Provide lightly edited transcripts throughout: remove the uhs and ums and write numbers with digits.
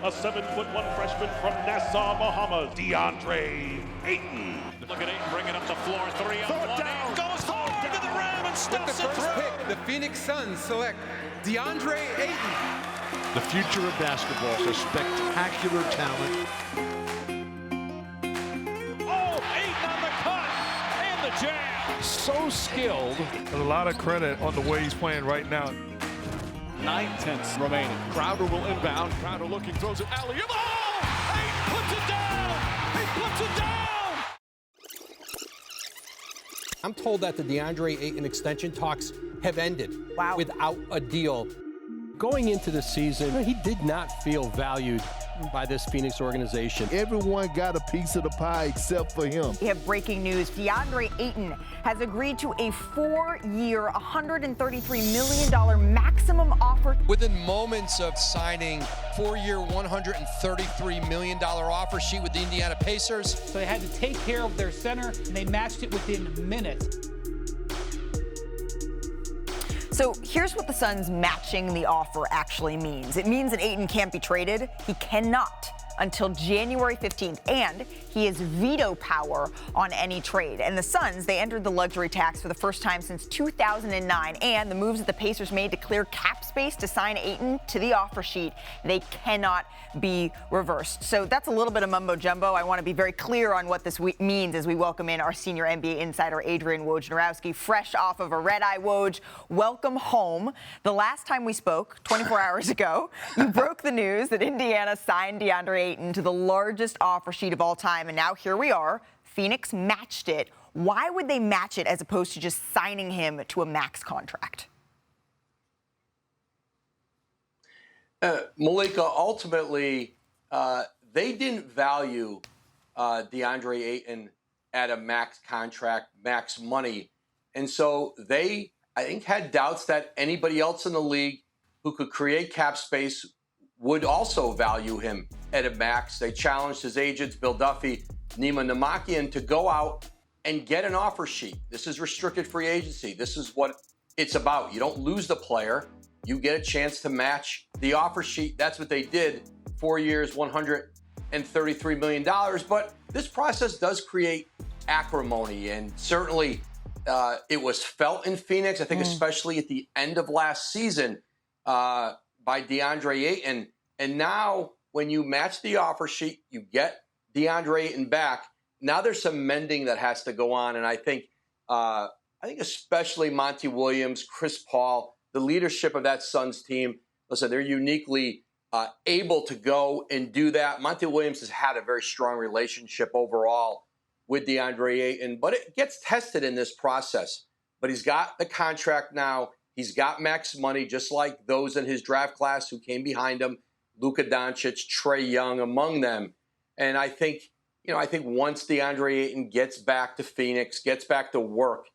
a 7'1" freshman from Nassau, Bahamas, Deandre Ayton. Look at Ayton bringing up the floor, 3 on 1. Ayton goes hard to the rim and stops it through. Pick, the Phoenix Suns select Deandre Ayton. The future of basketball for spectacular talent. Oh, Ayton on the cut and the jam. So skilled. A lot of credit on the way he's playing right now. 9/10 remaining. Crowder will inbound. Crowder looking, throws it alley. Oh! Ayton puts it down! He puts it down! I'm told that the Deandre Ayton extension talks have ended without a deal. Going into the season, he did not feel valued by this Phoenix organization. Everyone got a piece of the pie except for him. We have breaking news. Deandre Ayton has agreed to a 4-year, $133 million maximum offer. Within moments of signing 4-year, $133 million offer sheet with the Indiana Pacers. So they had to take care of their center, and they matched it within minutes. So here's what the Suns matching the offer actually means. It means that Ayton can't be traded. He cannot until January 15th, and he has veto power on any trade. And the Suns, they entered the luxury tax for the first time since 2009, and the moves that the Pacers made to clear cap space to sign Ayton to the offer sheet, they cannot be reversed. So that's a little bit of mumbo-jumbo. I want to be very clear on what this means as we welcome in our senior NBA insider, Adrian Wojnarowski, fresh off of a red-eye. Woj, welcome home. The last time we spoke, 24 hours ago, you broke the news that Indiana signed Deandre Ayton to the largest offer sheet of all time, and now here we are. Phoenix matched it. Why would they match it as opposed to just signing him to a max contract? Malika, ultimately, they didn't value Deandre Ayton at a max contract, max money. And so they, I think, had doubts that anybody else in the league who could create cap space would also value him at a max. They challenged his agents, Bill Duffy, Nima Namakian, to go out and get an offer sheet. This is restricted free agency. This is what it's about. You don't lose the player. You get a chance to match the offer sheet. That's what they did. 4 years, $133 million. But this process does create acrimony, and certainly it was felt in Phoenix, I think especially at the end of last season, by Deandre Ayton. And now when you match the offer sheet, you get Deandre Ayton back. Now there's some mending that has to go on. And I think especially Monty Williams, Chris Paul, the leadership of that Suns team, listen, they're uniquely able to go and do that. Monty Williams has had a very strong relationship overall with Deandre Ayton, but it gets tested in this process. But he's got the contract now. He's got max money, just like those in his draft class who came behind him, Luka Doncic, Trae Young among them. And I think once Deandre Ayton gets back to Phoenix, gets back to work,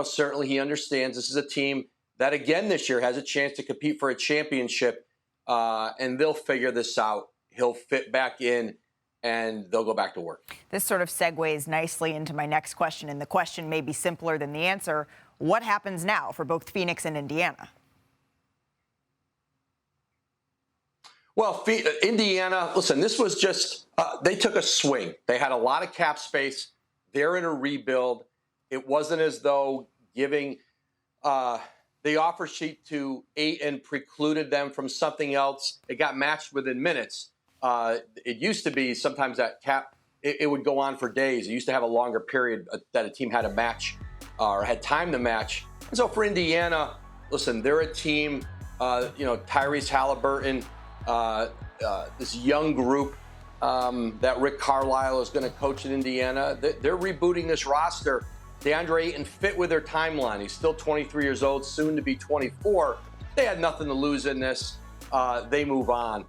certainly he understands this is a team that again this year has a chance to compete for a championship, and they'll figure this out. He'll fit back in, and they'll go back to work. This sort of segues nicely into my next question, and the question may be simpler than the answer. What happens now for both Phoenix and Indiana? Well, Indiana, listen, this was just, they took a swing. They had a lot of cap space. They're in a rebuild. It wasn't as though giving the offer sheet to Ayton precluded them from something else. It got matched within minutes. It used to be sometimes that cap, it would go on for days. It used to have a longer period that a team had to match or had time to match. And so for Indiana, listen, they're a team, Tyrese Halliburton, this young group that Rick Carlisle is going to coach in Indiana. They're rebooting this roster. Deandre Ayton fit with their timeline. He's still 23 years old, soon to be 24. They had nothing to lose in this. They move on.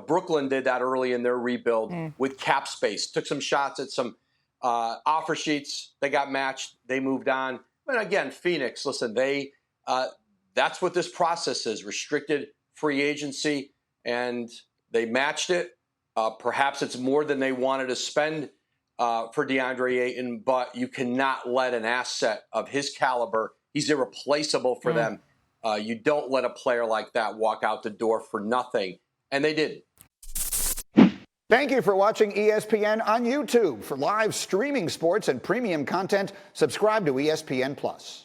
Brooklyn did that early in their rebuild with cap space. Took some shots at some offer sheets. They got matched. They moved on. But again, Phoenix, listen, that's what this process is, restricted free agency, and they matched it. Perhaps it's more than they wanted to spend for Deandre Ayton, but you cannot let an asset of his caliber, he's irreplaceable for them. You don't let a player like that walk out the door for nothing. And they did. Thank you for watching ESPN on YouTube. For live streaming sports and premium content, subscribe to ESPN+.